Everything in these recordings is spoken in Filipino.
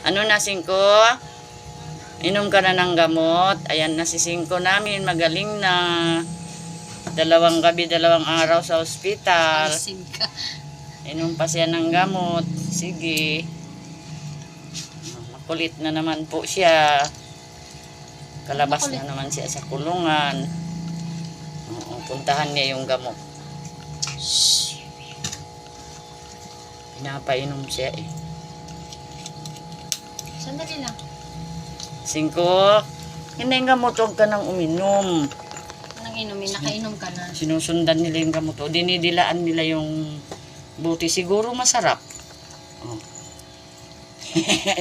Ano na, 5? Inom ka na ng gamot. Ayan na si 5 namin. Magaling na. 2 gabi, 2 araw sa ospital. Palasing ka. Inom pa siya ng gamot. Sige. Makulit na naman po siya. Kalabas na naman siya sa kulungan. Oo, puntahan niya yung gamot. Shhh. Pinapainom siya eh. Sandali lang. 5. Hindi yung gamot, huwag ka nang uminom. Anong inumin? Nakainom ka na. Sinusundan nila yung gamot. O dinidilaan nila yung buti. Siguro masarap. Oh.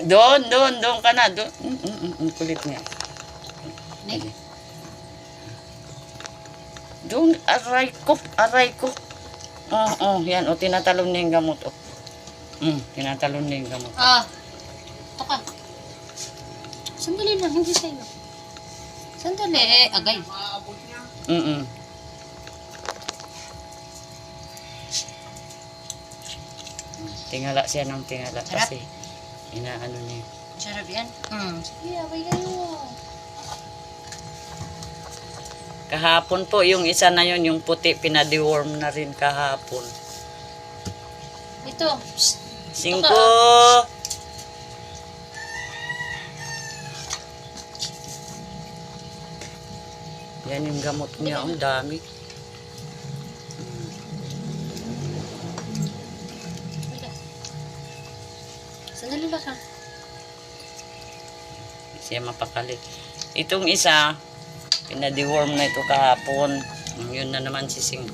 doon ka na. Doon. Kulit niya. Hindi. Doon, aray ko. Yan. O, tinatalon niya yung gamot. O. Tinatalon niya yung gamot. Ito ka. Sandali lang, hindi sa'yo. Sandali, agay. Tingala siya ng tingala. Sarap. Kasi, inaano niya. Sarap yan? Sige, agay kayo. Kahapon po, yung isa na yun, yung puti, pinadiworm na rin kahapon. Ito. 5. Yan yung gamot niya, ang dami. Sandali lang ha. Siya mapakali. Itong isa, pinadiworm na ito kahapon. Yun na naman si 5.